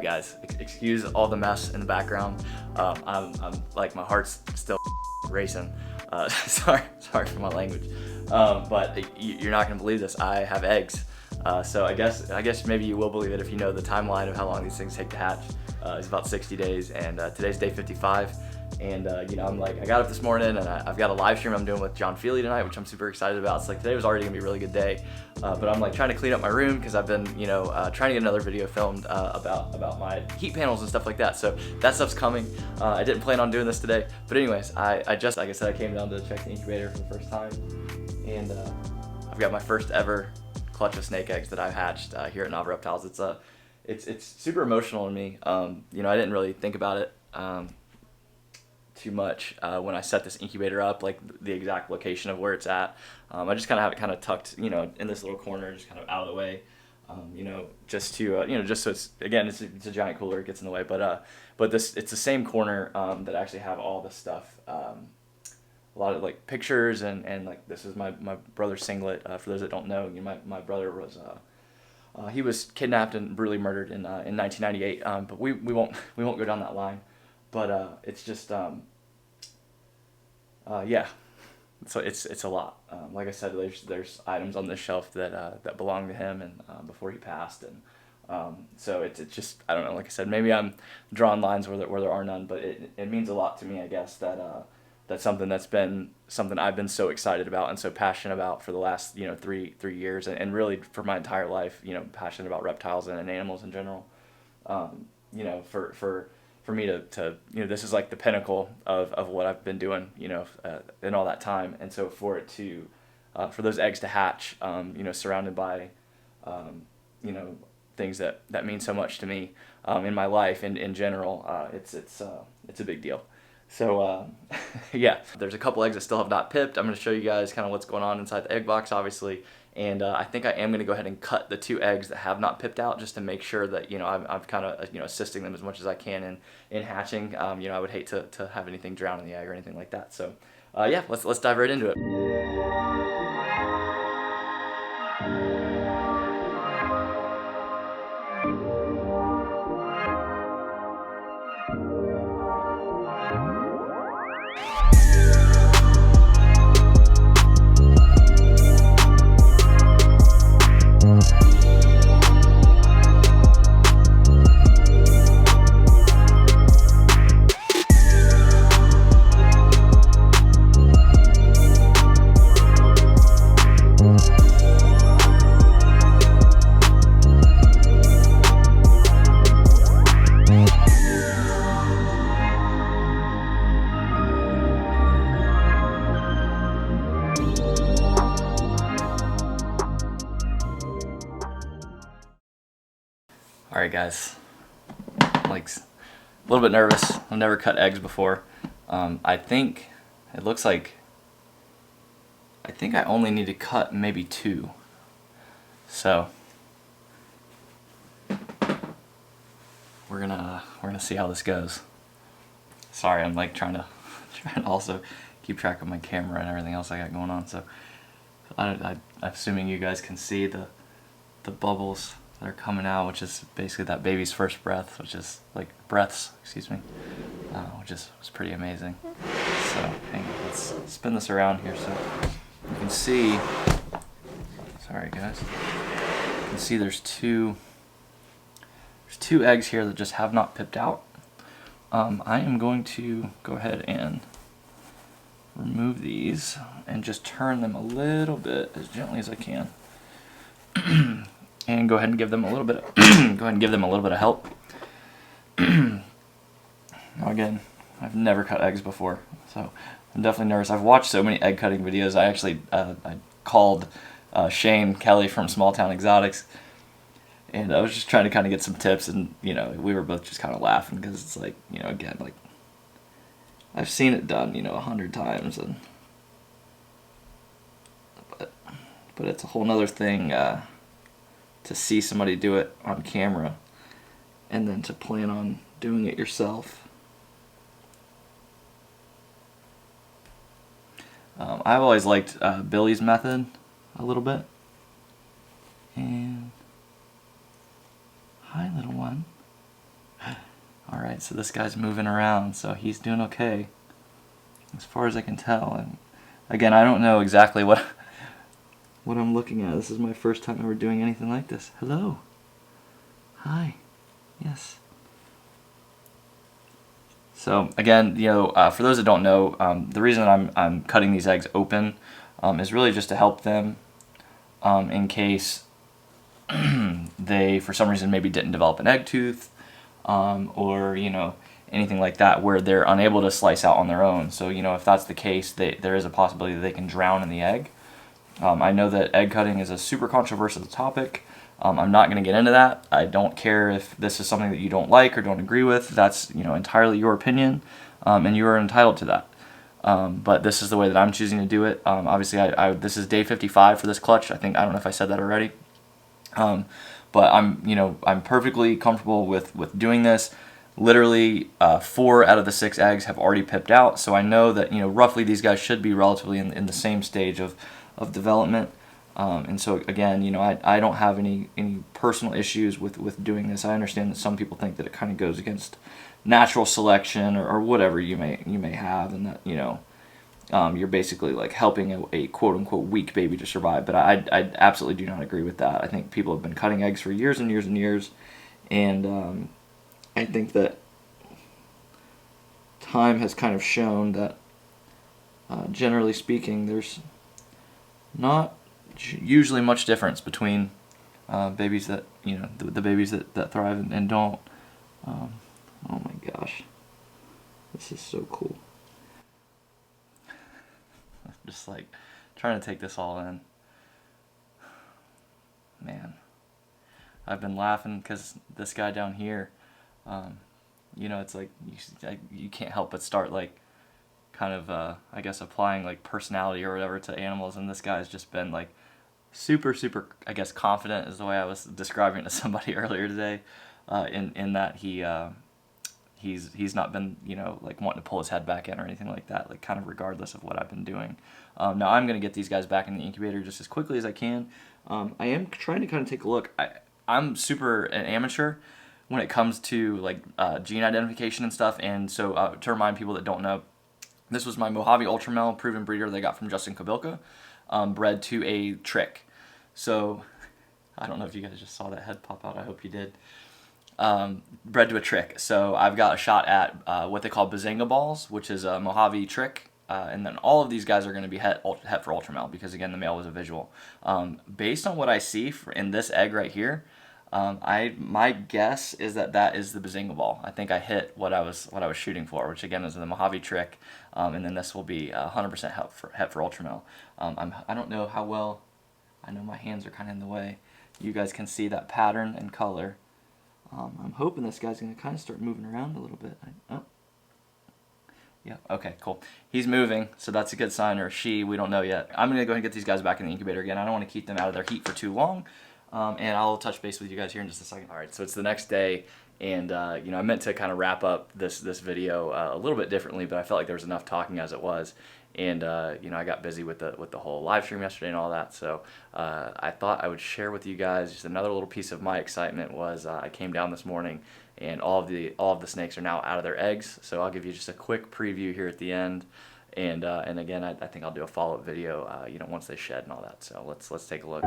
guys, excuse all the mess in the background. I'm like, my heart's still racing. Sorry for my language. But you're not gonna believe this. I have eggs. So I guess maybe you will believe it if you know the timeline of how long these things take to hatch. It's about 60 days, and today's day 55. And you know, I got up this morning, and I've got a live stream I'm doing with John Feely tonight, which I'm super excited about. It's like today was already gonna be a really good day, but I'm like trying to clean up my room because I've been, you know, trying to get another video filmed about my heat panels and stuff like that. So that stuff's coming. I didn't plan on doing this today, but anyways, I just, like I said, I came down to check the incubator for the first time, and I've got my first ever clutch of snake eggs that I've hatched here at Nava Reptiles. It's super emotional to me. You know, I didn't really think about it too much when I set this incubator up, like the exact location of where it's at. I just kind of have it kind of tucked, you know, in this little corner, just kind of out of the way, you know, just to, you know, just so it's, again, it's a giant cooler, it gets in the way, but it's the same corner that I actually have all this stuff, a lot of like pictures and like this is my brother's singlet. For those that don't know, you know, my brother was he was kidnapped and brutally murdered in 1998. But we won't go down that line. But it's just yeah, so it's a lot. Like I said, there's items on this shelf that belong to him and before he passed, and so it's just, I don't know. Like I said, maybe I'm drawing lines where there are none, but it means a lot to me, I guess, that's something that's been something I've been so excited about and so passionate about for the last, you know, three years, and really for my entire life, you know, passionate about reptiles and animals in general. You know, for me to you know, this is like the pinnacle of what I've been doing, you know, in all that time, and so for it to for those eggs to hatch, you know, surrounded by you know, things that mean so much to me in my life and in general, it's a big deal. So yeah, there's a couple eggs that still have not pipped. I'm going to show you guys kind of what's going on inside the egg box, obviously, and I think I am going to go ahead and cut the 2 eggs that have not pipped out, just to make sure that, you know, I'm kind of, you know, assisting them as much as I can in hatching. You know, I would hate to have anything drown in the egg or anything like that. So yeah, let's dive right into it. Alright guys, like a little bit nervous. I've never cut eggs before. I think it looks like I only need to cut maybe 2. So we're gonna see how this goes. Sorry, I'm like trying to also keep track of my camera and everything else I got going on. So I'm assuming you guys can see the bubbles that are coming out, which is basically that baby's first breath, which is like breaths, excuse me, which was pretty amazing. So hang on, let's spin this around here so you can see. Sorry guys, you can see there's two eggs here that just have not pipped out. I am going to go ahead and remove these and just turn them a little bit as gently as I can. And go ahead and give them a little bit of help. Now again, I've never cut eggs before, so I'm definitely nervous. I've watched so many egg cutting videos. I actually I called Shane Kelly from Small Town Exotics, and I was just trying to kind of get some tips, and you know, we were both just kind of laughing because it's like, you know, again, like I've seen it done, you know, 100 times, and but it's a whole nother thing to see somebody do it on camera and then to plan on doing it yourself. I've always liked Billy's method a little bit. And hi, little one. Alright, so this guy's moving around, so he's doing okay, as far as I can tell. And again, I don't know exactly what I'm looking at. This is my first time ever doing anything like this. Hello. Hi. Yes. So again, for those that don't know, the reason I'm cutting these eggs open is really just to help them in case they, for some reason, maybe didn't develop an egg tooth, or anything like that, where they're unable to slice out on their own. So if that's the case, there is a possibility that they can drown in the egg. I know that egg cutting is a super controversial topic. I'm not going to get into that. I don't care if this is something that you don't like or don't agree with. That's entirely your opinion, and you are entitled to that. But this is the way that I'm choosing to do it. Obviously, this is day 55 for this clutch. I don't know if I said that already. But I'm perfectly comfortable with doing this. Literally, 4 out of the 6 eggs have already pipped out, so I know that roughly these guys should be relatively in the same stage of development. And so again, I don't have any personal issues with doing this. I understand that some people think that it kind of goes against natural selection or whatever you may have, and that you're basically like helping a quote unquote weak baby to survive. But I absolutely do not agree with that. I think people have been cutting eggs for years and years and years, and I think that time has kind of shown that generally speaking, there's not usually much difference between babies that the babies that thrive and don't. Oh my gosh, this is so cool. Just like trying to take this all in. Man, I've been laughing because this guy down here, it's like you can't help but start like kind of I guess applying like personality or whatever to animals, and this guy's just been like super I guess confident is the way I was describing it to somebody earlier today, in that he's not been like wanting to pull his head back in or anything like that, like kind of regardless of what I've been doing. Now I'm gonna get these guys back in the incubator just as quickly as I can. I am trying to kind of take a look. I'm super an amateur when it comes to like gene identification and stuff, and so to remind people that don't know, this was my Mojave Ultra Male proven breeder that I got from Justin Kobilka, bred to a trick. So I don't know if you guys just saw that head pop out. I hope you did. Bred to a trick. So I've got a shot at what they call Bazinga balls, which is a Mojave trick. And then all of these guys are going to be het for ultra male because, again, the male was a visual. Based on what I see in this egg right here, my guess is that is the Bazinga ball. I think I hit what I was shooting for, which again is the Mojave trick, and then this will be 100% het for ultra male. I don't know how well. I know my hands are kind of in the way. You guys can see that pattern and color. I'm hoping this guy's going to kind of start moving around a little bit. Yeah, okay, cool. He's moving, so that's a good sign, or she, we don't know yet. I'm going to go ahead and get these guys back in the incubator again. I don't want to keep them out of their heat for too long, and I'll touch base with you guys here in just a second. All right, so it's the next day, and I meant to kind of wrap up this video a little bit differently, but I felt like there was enough talking as it was. And I got busy with the whole live stream yesterday and all that, so I thought I would share with you guys just another little piece of my excitement. Was I came down this morning and all of the snakes are now out of their eggs. So I'll give you just a quick preview here at the end, and again I think I'll do a follow-up video once they shed and all that. So let's take a look.